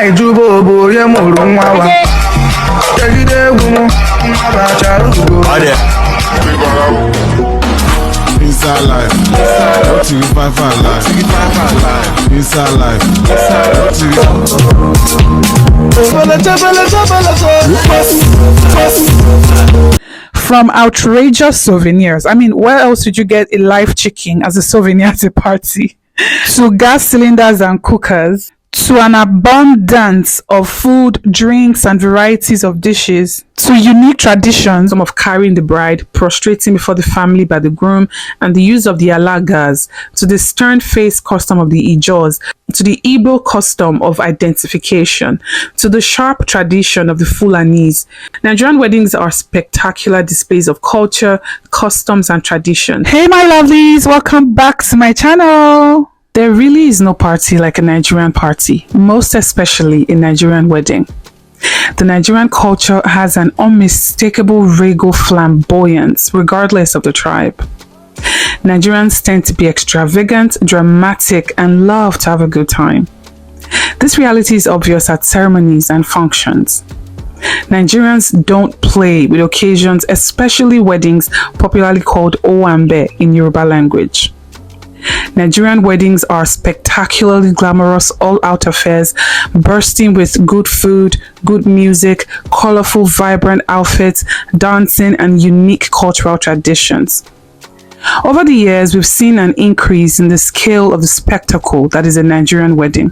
Inside life, what do you find for life? Inside life, what do you? From outrageous souvenirs, I mean, where else would you get a live chicken as a souvenir at a party? To gas cylinders and cookers, to an abundance of food, drinks, and varieties of dishes, to unique traditions of carrying the bride, prostrating before the family by the groom, and the use of the alagas, to the stern-faced custom of the Ijaws, to the Igbo custom of identification, to the sharp tradition of the Fulanis. Nigerian weddings are spectacular displays of culture, customs, and tradition. Hey my lovelies, welcome back to my channel. There really is no party like a Nigerian party, most especially a Nigerian wedding. The Nigerian culture has an unmistakable regal flamboyance regardless of the tribe. Nigerians tend to be extravagant, dramatic, and love to have a good time. This reality is obvious at ceremonies and functions. Nigerians don't play with occasions, especially weddings, popularly called Owambe in Yoruba language. Nigerian weddings are spectacularly glamorous, all-out affairs, bursting with good food, good music, colorful, vibrant outfits, dancing, and unique cultural traditions. Over the years, we've seen an increase in the scale of the spectacle that is a Nigerian wedding.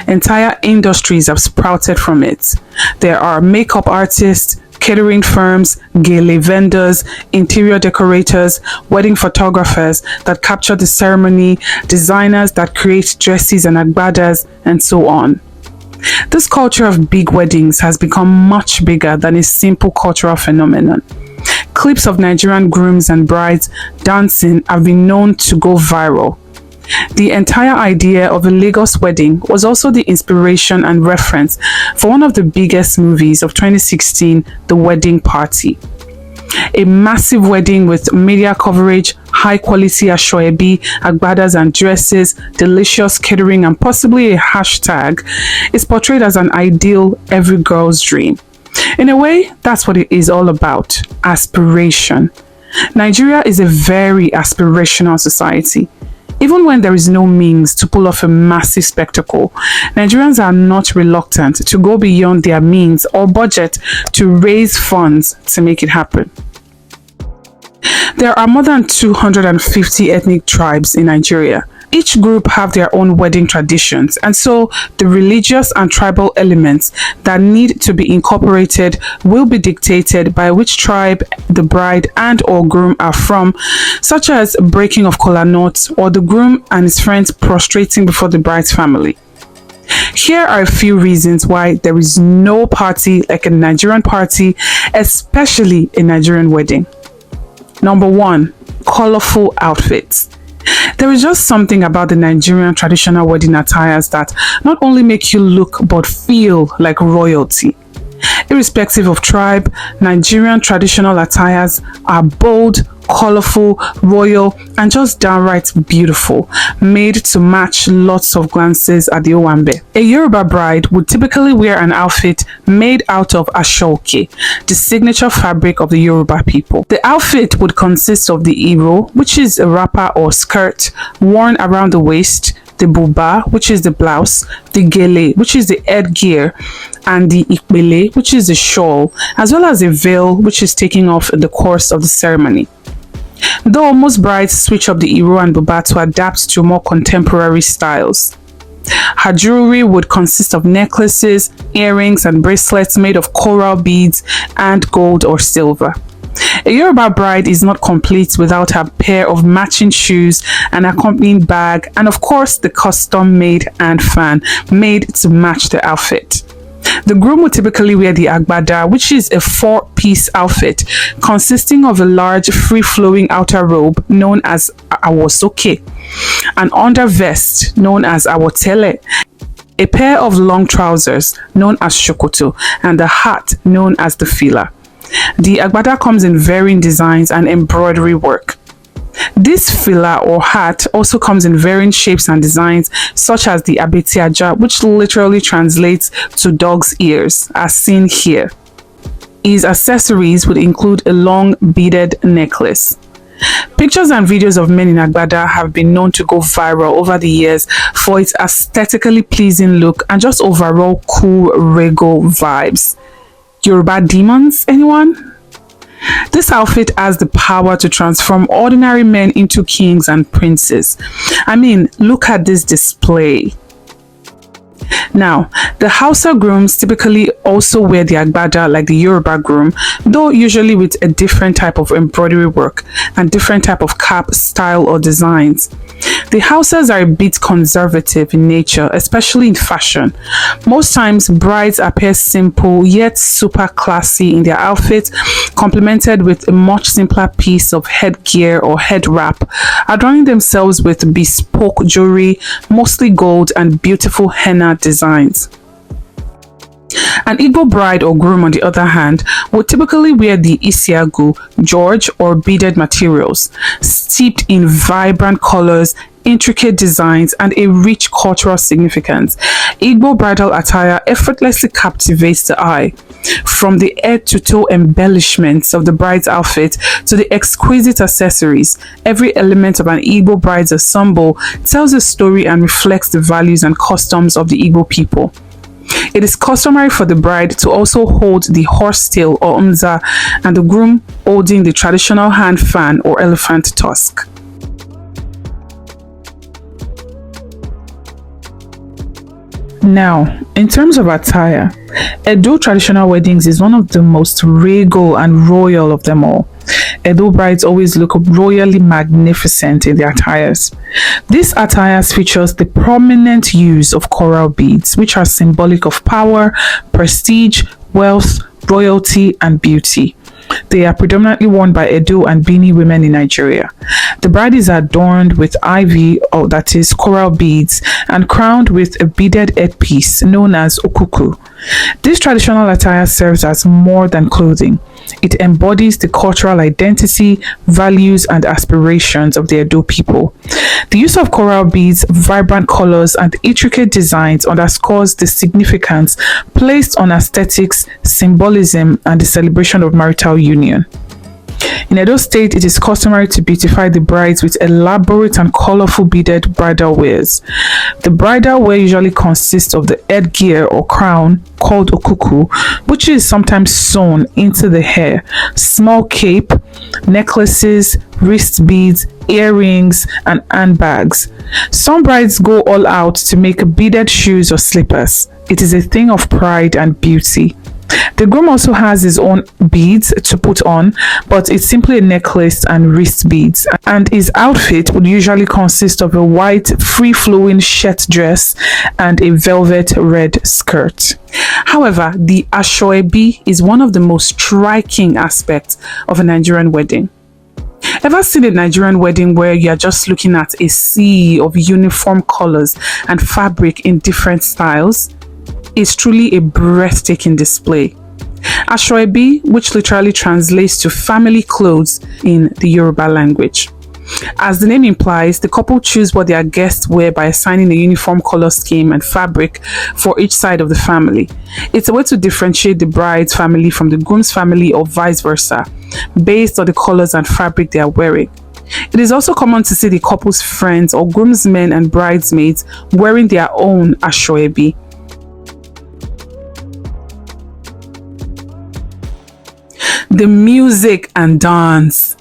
Entire industries have sprouted from it. There are makeup artists, catering firms, gele vendors, interior decorators, wedding photographers that capture the ceremony, designers that create dresses and agbadas, and so on. This culture of big weddings has become much bigger than a simple cultural phenomenon. Clips of Nigerian grooms and brides dancing have been known to go viral. The entire idea of a Lagos wedding was also the inspiration and reference for one of the biggest movies of 2016, The Wedding Party. A massive wedding with media coverage, high-quality asoebi, agbadas and dresses, delicious catering, and possibly a hashtag is portrayed as an ideal every girl's dream. In a way, that's what it is all about, aspiration. Nigeria is a very aspirational society. Even when there is no means to pull off a massive spectacle, Nigerians are not reluctant to go beyond their means or budget to raise funds to make it happen. There are more than 250 ethnic tribes in Nigeria. Each group have their own wedding traditions, and so the religious and tribal elements that need to be incorporated will be dictated by which tribe the bride and or groom are from, such as breaking of kola nuts or the groom and his friends prostrating before the bride's family. Here are a few reasons why there is no party like a Nigerian party, especially a Nigerian wedding. Number 1, colorful outfits. There is just something about the Nigerian traditional wedding attires that not only make you look but feel like royalty. Irrespective of tribe, Nigerian traditional attires are bold, colorful, royal, and just downright beautiful, made to match lots of glances at the Owambe. A Yoruba bride would typically wear an outfit made out of ashoke, the signature fabric of the Yoruba people. The outfit would consist of the iro, which is a wrapper or skirt worn around the waist, the buba, which is the blouse, the gele, which is the headgear, and the ikbele, which is the shawl, as well as a veil, which is taken off in the course of the ceremony. Though most brides switch up the iro and buba to adapt to more contemporary styles. Her jewelry would consist of necklaces, earrings, and bracelets made of coral beads and gold or silver. A Yoruba bride is not complete without her pair of matching shoes, an accompanying bag, and of course the custom-made hand fan made to match the outfit. The groom would typically wear the agbada, which is a 4-piece outfit consisting of a large free-flowing outer robe known as awosoke, an under vest known as awotele, a pair of long trousers known as shokoto, and a hat known as the fila. The agbada comes in varying designs and embroidery work. This fila or hat also comes in varying shapes and designs, such as the abetiaja, which literally translates to dog's ears, as seen here. Its accessories would include a long beaded necklace. Pictures and videos of men in agbada have been known to go viral over the years for its aesthetically pleasing look and just overall cool regal vibes. Yoruba demons, anyone? This outfit has the power to transform ordinary men into kings and princes. I mean, look at this display. Now, the Hausa grooms typically also wear the agbada like the Yoruba groom, though usually with a different type of embroidery work and different type of cap style or designs. The Hausas are a bit conservative in nature, especially in fashion. Most times, brides appear simple yet super classy in their outfits, complemented with a much simpler piece of headgear or head wrap, adorning themselves with bespoke jewelry, mostly gold, and beautiful henna designs. An Igbo bride or groom, on the other hand, would typically wear the isiagu, George, or beaded materials, steeped in vibrant colors, intricate designs, and a rich cultural significance. Igbo bridal attire effortlessly captivates the eye. From the head-to-toe embellishments of the bride's outfit to the exquisite accessories, every element of an Igbo bride's ensemble tells a story and reflects the values and customs of the Igbo people. It is customary for the bride to also hold the horsetail or umza, and the groom holding the traditional hand fan or elephant tusk. Now, in terms of attire, Edo traditional weddings is one of the most regal and royal of them all. Edo brides always look royally magnificent in their attires. This attires features the prominent use of coral beads, which are symbolic of power, prestige, wealth, royalty, and beauty. They are predominantly worn by Edo and Bini women in Nigeria. The bride is adorned with ivy, or that is coral beads, and crowned with a beaded headpiece known as okuku. This traditional attire serves as more than clothing. It embodies the cultural identity, values, and aspirations of the Edo people. The use of coral beads, vibrant colors, and intricate designs underscores the significance placed on aesthetics, symbolism, and the celebration of marital union. In Edo State, it is customary to beautify the brides with elaborate and colorful beaded bridal wears. The bridal wear usually consists of the headgear or crown called okuku, which is sometimes sewn into the hair, small cape, necklaces, wrist beads, earrings, and handbags. Some brides go all out to make beaded shoes or slippers. It is a thing of pride and beauty. The groom also has his own beads to put on, but it's simply a necklace and wrist beads, and his outfit would usually consist of a white free-flowing shirt dress and a velvet red skirt. However, the ashoebi is one of the most striking aspects of a Nigerian wedding. Ever seen a Nigerian wedding where you are just looking at a sea of uniform colors and fabric in different styles? Is truly a breathtaking display. Ashoebi, which literally translates to family clothes in the Yoruba language. As the name implies, the couple choose what their guests wear by assigning a uniform color scheme and fabric for each side of the family. It's a way to differentiate the bride's family from the groom's family or vice versa, based on the colors and fabric they are wearing. It is also common to see the couple's friends or groomsmen and bridesmaids wearing their own ashoebi. The music and dance.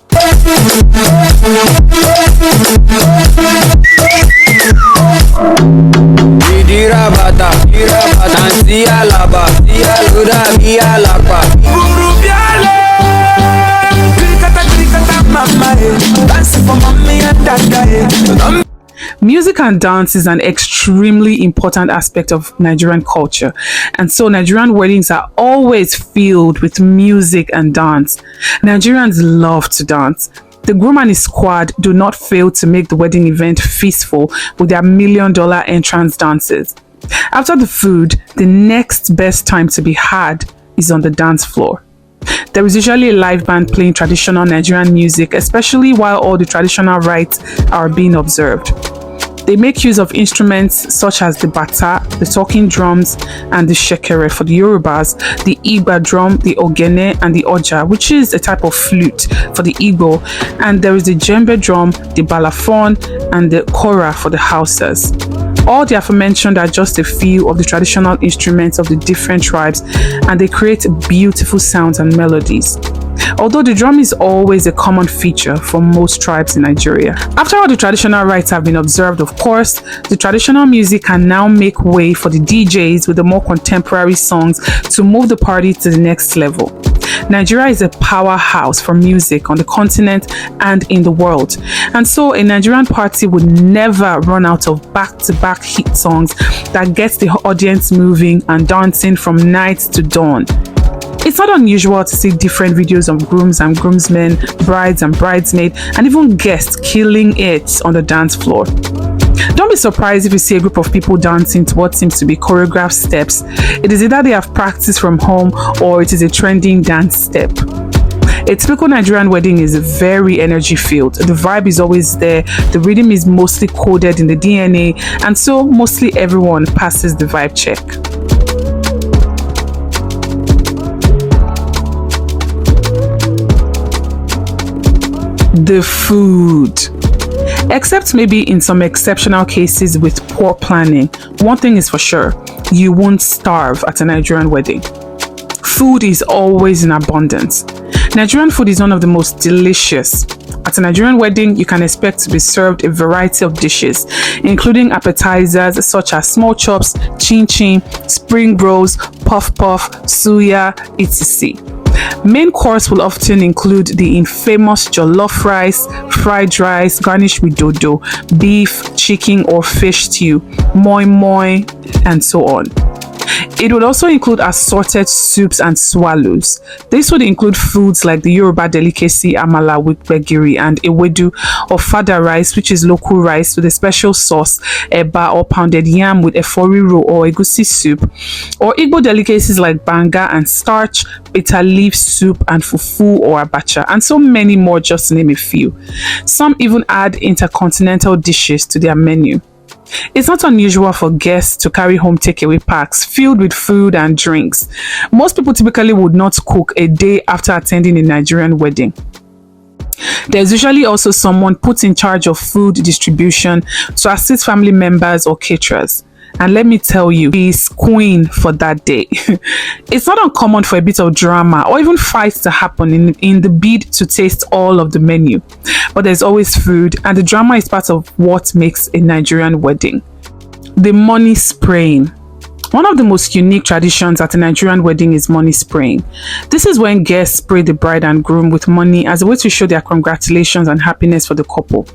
Music and dance is an extremely important aspect of Nigerian culture, and so Nigerian weddings are always filled with music and dance. Nigerians love to dance. The groom and his squad do not fail to make the wedding event feastful with their $1 million entrance dances. After the food, the next best time to be had is on the dance floor. There is usually a live band playing traditional Nigerian music, especially while all the traditional rites are being observed. They make use of instruments such as the bata, the talking drums, and the shekere for the Yorubas, the Igba drum, the ogene, and the oja, which is a type of flute for the Igbo, and there is the djembe drum, the balafon, and the kora for the Hausas. All the aforementioned are just a few of the traditional instruments of the different tribes, and they create beautiful sounds and melodies. Although the drum is always a common feature for most tribes in Nigeria. After all the traditional rites have been observed, of course, the traditional music can now make way for the DJs with the more contemporary songs to move the party to the next level. Nigeria is a powerhouse for music on the continent and in the world. And so a Nigerian party would never run out of back-to-back hit songs that gets the audience moving and dancing from night to dawn. It's not unusual to see different videos of grooms and groomsmen, brides and bridesmaids, and even guests killing it on the dance floor. Don't be surprised if you see a group of people dancing to what seems to be choreographed steps. It is either they have practiced from home or it is a trending dance step. A typical Nigerian wedding is very energy filled. The vibe is always there. The rhythm is mostly coded in the DNA, and so mostly everyone passes the vibe check. The food. Except maybe in some exceptional cases with poor planning, one thing is for sure, you won't starve at a Nigerian wedding. Food is always in abundance. Nigerian food is one of the most delicious. At a Nigerian wedding, you can expect to be served a variety of dishes, including appetizers such as small chops, chin-chin, spring rolls, puff-puff, suya, etc. Main course will often include the infamous jollof rice, fried rice garnished with dodo, beef, chicken or fish stew, moi moi, and so on. It would also include assorted soups and swallows. This would include foods like the Yoruba delicacy amala with gbegiri and ewedu, or fada rice, which is local rice with a special sauce, eba or pounded yam with eforiro or egusi soup, or Igbo delicacies like banga and starch, bitter leaf soup and fufu or abacha, and so many more, just to name a few. Some even add intercontinental dishes to their menu. It's not unusual for guests to carry home takeaway packs filled with food and drinks. Most people typically would not cook a day after attending a Nigerian wedding. There's usually also someone put in charge of food distribution to assist family members or caterers. And let me tell you, she's queen for that day. It's not uncommon for a bit of drama or even fights to happen in the bid to taste all of the menu. But there's always food, and the drama is part of what makes a Nigerian wedding. The money spraying. One of the most unique traditions at a Nigerian wedding is money spraying. This is when guests spray the bride and groom with money as a way to show their congratulations and happiness for the couple.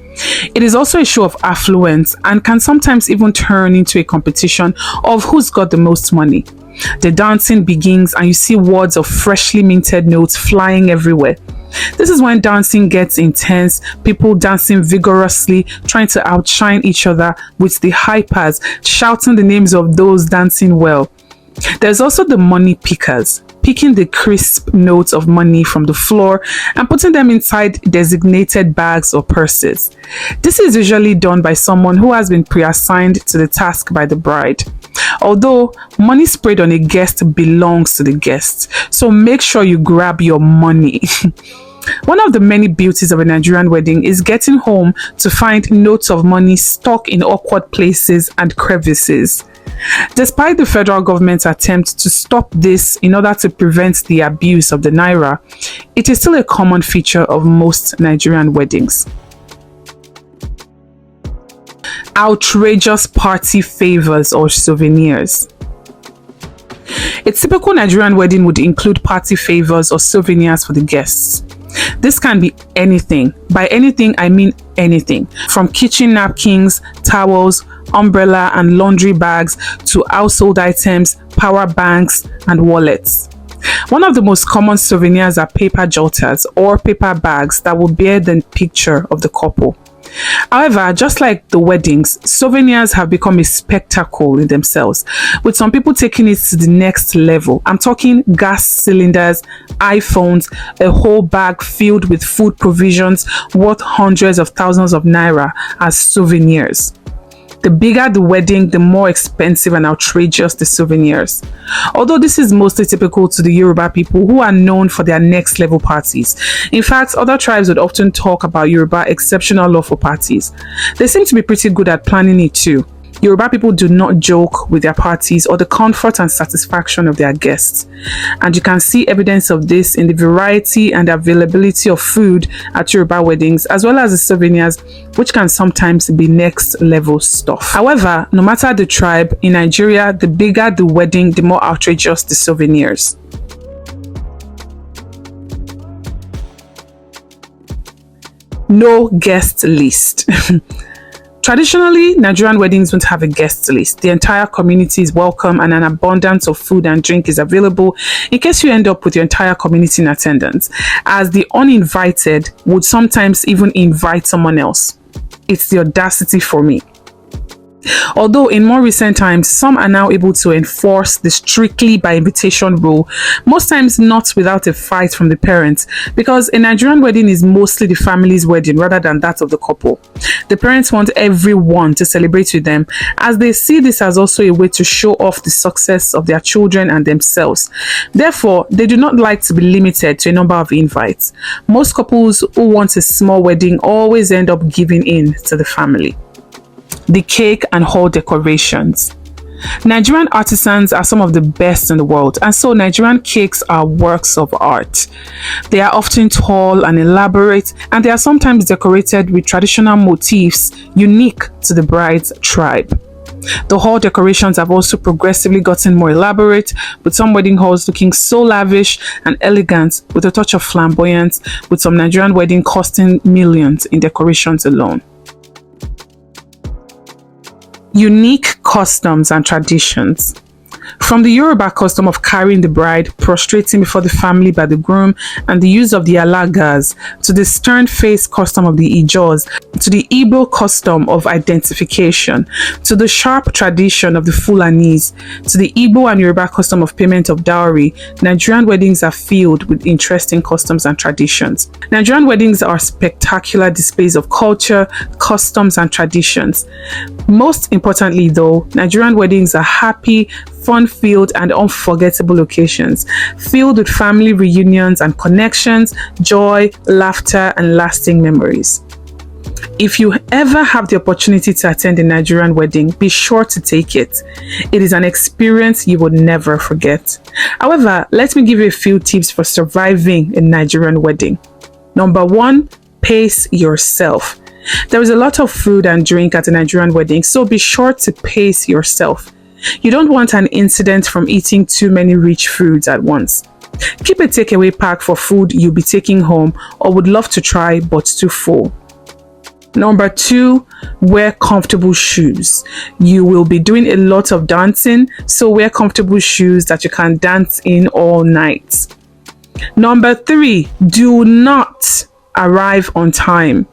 It is also a show of affluence and can sometimes even turn into a competition of who's got the most money. The dancing begins and you see wads of freshly minted notes flying everywhere. This is when dancing gets intense, people dancing vigorously, trying to outshine each other with the hypers, shouting the names of those dancing well. There's also the money pickers, picking the crisp notes of money from the floor and putting them inside designated bags or purses. This is usually done by someone who has been pre-assigned to the task by the bride. Although money sprayed on a guest belongs to the guest, so make sure you grab your money. One of the many beauties of a Nigerian wedding is getting home to find notes of money stuck in awkward places and crevices. Despite the federal government's attempt to stop this in order to prevent the abuse of the naira, it is still a common feature of most Nigerian weddings. Outrageous party favors or souvenirs. A typical Nigerian wedding would include party favors or souvenirs for the guests. This can be anything. By anything, I mean anything. From kitchen napkins, towels, umbrella and laundry bags to household items, power banks, and wallets. One of the most common souvenirs are paper jotters or paper bags that will bear the picture of the couple. However, just like the weddings, souvenirs have become a spectacle in themselves, with some people taking it to the next level. I'm talking gas cylinders, iPhones, a whole bag filled with food provisions worth hundreds of thousands of naira as souvenirs. The bigger the wedding, the more expensive and outrageous the souvenirs. Although this is mostly typical to the Yoruba people, who are known for their next level parties. In fact, other tribes would often talk about Yoruba exceptional love for parties. They seem to be pretty good at planning it too. Yoruba people do not joke with their parties or the comfort and satisfaction of their guests. And you can see evidence of this in the variety and availability of food at Yoruba weddings, as well as the souvenirs, which can sometimes be next level stuff. However, no matter the tribe, in Nigeria, the bigger the wedding, the more outrageous the souvenirs. No guest list. Traditionally, Nigerian weddings don't have a guest list. The entire community is welcome and an abundance of food and drink is available in case you end up with your entire community in attendance, as the uninvited would sometimes even invite someone else. It's the audacity for me. Although in more recent times, some are now able to enforce the strictly by invitation rule, most times not without a fight from the parents, because a Nigerian wedding is mostly the family's wedding rather than that of the couple. The parents want everyone to celebrate with them, as they see this as also a way to show off the success of their children and themselves. Therefore, they do not like to be limited to a number of invites. Most couples who want a small wedding always end up giving in to the family. The cake and hall decorations. Nigerian artisans are some of the best in the world, and so Nigerian cakes are works of art. They are often tall and elaborate, and they are sometimes decorated with traditional motifs unique to the bride's tribe. The hall decorations have also progressively gotten more elaborate, with some wedding halls looking so lavish and elegant with a touch of flamboyance, with some Nigerian wedding costing millions in decorations alone. Unique customs and traditions. From the Yoruba custom of carrying the bride, prostrating before the family by the groom, and the use of the alagas, to the stern-faced custom of the Ijos, to the Igbo custom of identification, to the sharp tradition of the Fulanis, to the Igbo and Yoruba custom of payment of dowry, Nigerian weddings are filled with interesting customs and traditions. Nigerian weddings are spectacular displays of culture, customs, and traditions. Most importantly though, Nigerian weddings are happy, fun-filled and unforgettable occasions, filled with family reunions and connections, joy, laughter, and lasting memories. If you ever have the opportunity to attend a Nigerian wedding, be sure to take it. It is an experience you would never forget. However, let me give you a few tips for surviving a Nigerian wedding. Number 1, pace yourself. There is a lot of food and drink at a Nigerian wedding, so be sure to pace yourself. You don't want an incident from eating too many rich foods at once. Keep a takeaway pack for food you'll be taking home or would love to try but too full. Number 2, wear comfortable shoes. You will be doing a lot of dancing, so wear comfortable shoes that you can dance in all night. Number 3, do not arrive on time.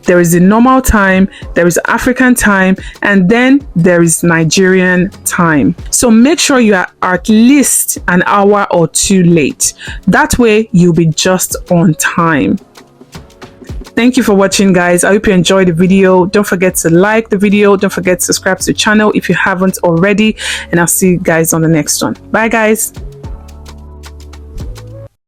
There is a normal time, there is African time, and then there is Nigerian time. So make sure you are at least an hour or 2 late. That way you'll be just on time. Thank you for watching, guys. I hope you enjoyed the video. Don't forget to like the video. Don't forget to subscribe to the channel if you haven't already. And I'll see you guys on the next one. Bye, guys.